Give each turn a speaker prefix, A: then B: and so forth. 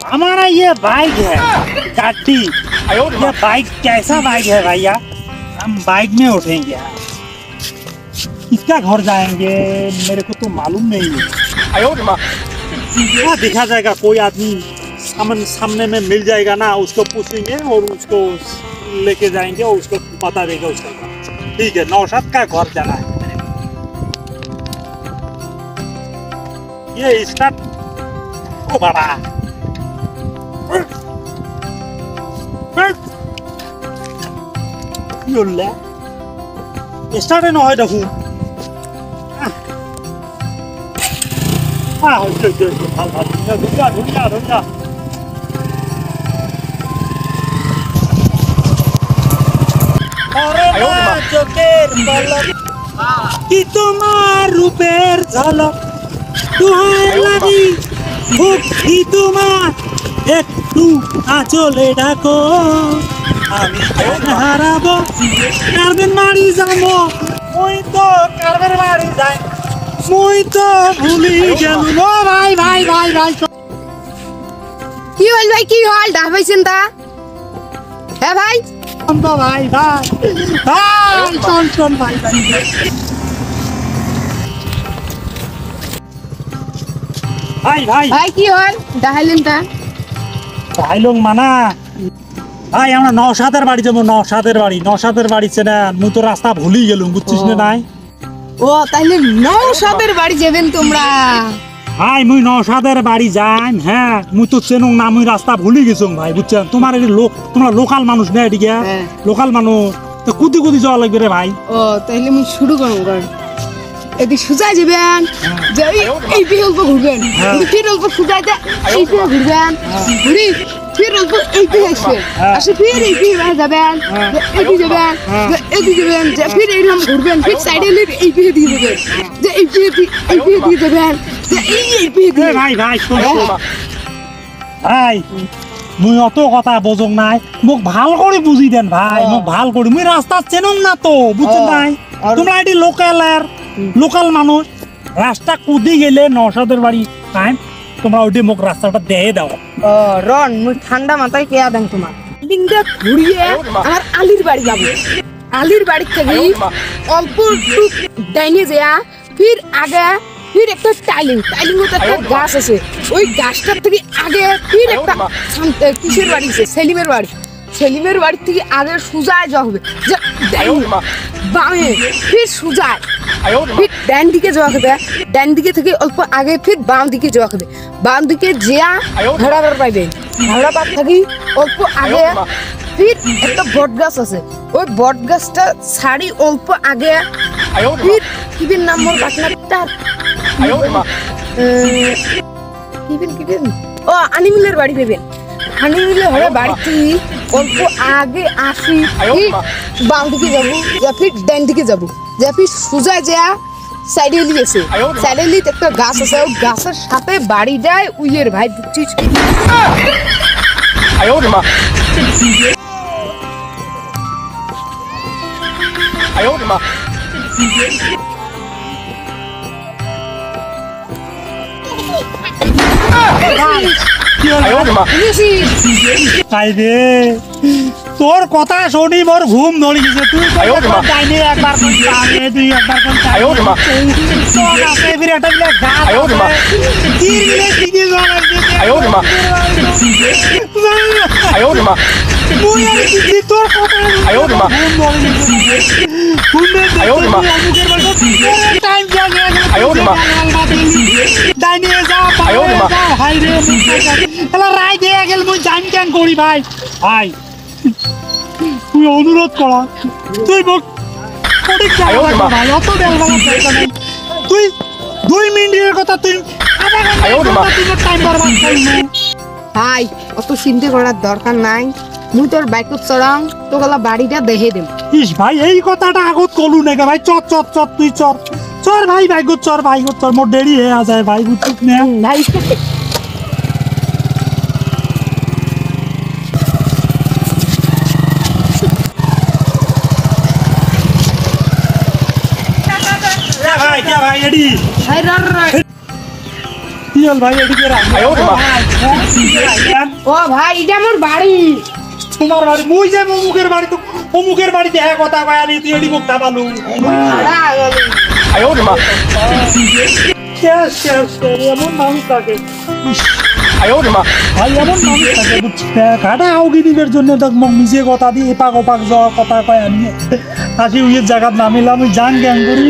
A: हमारा ये बाइक है गाड़ी। ये बाइक कैसा बाइक है भैया? हम बाइक में उठेंगे, किसका घर जाएंगे मेरे को तो मालूम नहीं है। देखा जाएगा, कोई आदमी सामने में मिल जाएगा ना, उसको पूछेंगे और उसको लेके जाएंगे और उसको बता देगा उसका। ठीक है, नौशाद का घर जाना है। ये स्टार्ट ओ बाबा स्टार्ट নহয় দেখো। ধুনীয়া চোখের পলক কি তোমার রূপের ঝলক, তুহার লাগি ভক্তি তোমার একটু আঁচলে ডাকো। আমি হারাবো কারবেন মারি যাবো, মুই তো কারবেন মারি যাই, মুই তো ভুলি গেল। ও ভাই ভাই ভাই ভাই
B: কি হল ভাই, কি হল ডাবাইছেন তা? হ্যাঁ ভাই
A: ভাই ভাই ভাই শোন ভাই ভাই ভাই ভাই
B: ভাই কি হল ডাহাইলেন তা?
A: ভাইলং মানা ভাই, আমরা নওশাদের বাড়ি যাবো। নওশাদের বাড়ি চেনা, মুই তো রাস্তা ভুলি গেলুম, বুঝছিস না? নাই
B: ও তাহলে নওশাদের বাড়ি যাবেন তোমরা?
A: ভাই মুই নওশাদের বাড়ি যাই। হ্যাঁ মুই তো চেনুং না, মুই রাস্তা ভুলি গেছুম ভাই, বুঝছেন? তোমার তোমরা লোকাল মানুষ না, এদিকে লোকাল মানুষ তো কুদি যাওয়া লাগবে রে ভাই।
B: ও তাহলে মুই শুরু করুন এদিকে সুজা যাবেন, যে এই বিকল্প ঘুরবেন, ফির অল্প সুজাইতে এই দিকে ঘুরবেন, ঘুরি ফির অল্প এই দিকে আসবেন, আসে ফির এই দিকে যাবেন, এদিকে যাবেন, এদিকে যাবেন, যে ফির এইরকম ঘুরবেন, ফির সাইডে এই দিকে দিয়ে যাবেন, যে এই দিকে দিয়ে যাবেন, যে এই দিকে
A: ভাই ভাই ভাই মুই অত কথা বোঝং নাই, মোক ভাল করে বুঝি দেন ভাই, মোক ভাল করে। মুই রাস্তা চেনুং না তো, বুঝছেন নাই? তোমরা এটি লোকাল মানুষ, রাস্তা কুদি গেলে নওশাদের বাড়ি টাইম, তোমরা ওইটি মোক রাস্তাটা দিয়ে দাও।
B: ও রন মুই ঠান্ডা মাথায় কেয়া দেন তোমার দিনটা ঘুরিয়ে আমার আলির বাড়ি যাবো। আলির বাড়ি থেকে অল্প একটু ডাইনে যা, ফির আগে ফির একটা টাইলিং মতো একটা গাছ আছে, ওই গাছটার থেকে আগে ফির একটা কিসের বাড়ি আছে, সেলিমের বাড়ি থেকে আগে সুজায় যাওয়া হবে, বামে ফির সুজায়, ফির ডান দিকে যাওয়া হবে, ডান দিকে থেকে অল্প আগে ফির বাম দিকে যাওয়া হবে, বাম দিকে যেয়া ভাড়াবার পাইবেন, ভাড়াবার থাকি অল্প আগে ফির একটা বট গাছ আছে, ওই বট গাছটা ছাড়ি অল্প আগে ফির কিবির নাম মোর পাটনারটার কিবিন ও আনিমিলের বাড়ি দেবেন। আনিমিলের হরে বাড়িতে অল্প আগে আসি, বাম দিকে যাবো, যা ফির ডান দিকে যাবো, যা ফির সোজা যা সাইডে লিয়েছে, সাইডে লিয়ে একটা গাছ আছে, ওই গাছের সাথে বাড়ি যায় উইয়ের ভাই, বুঝছিস?
A: তোর কথা শুনি মোর ঘুম ধরে গেছে। তুই একবার ভাই ভাই তুই অনুরোধ করা, তুই ভাই অত তুই 2 মিনিটের কথা তুই টাইম বরবাদ করলি
B: ভাই, অত চিন্তা করার দরকার নাই, মুই তোর বাইক চড়াং, তো গলা বাড়িটা দেখে দেব।
A: ইস ভাই এই কথাটা আগত কলু নাকি ভাই? চর তুই চর ভাই, বাইকত চর মোর দেরি হয়ে যায় ভাই, বুঝছিস না
B: ভাই?
A: ভাই এডি ভাই ভাই এডি কে রাখ
B: ও ভাই এটা আমার বাড়ি।
A: তোমার বাড়ি মুই যে অমুকের বাড়ি তো অমুকের বাড়িতে এক কথা কয় আনি তুই এডি মুখটা পালু
B: খাড়া গেলি।
A: শেষ শেষ শেষ, এমন মানুষ থাকে ভাই এমন মানুষ থাকে বুঝছি কাটা আউগি দিবের জন্য দেখ মোক নিজে কথা দিয়ে এপাক ওপাক যাওয়ার কথা কয় আনি আসি উইয়ের জায়গাত নামিলাম ওই জান গ্যাং করি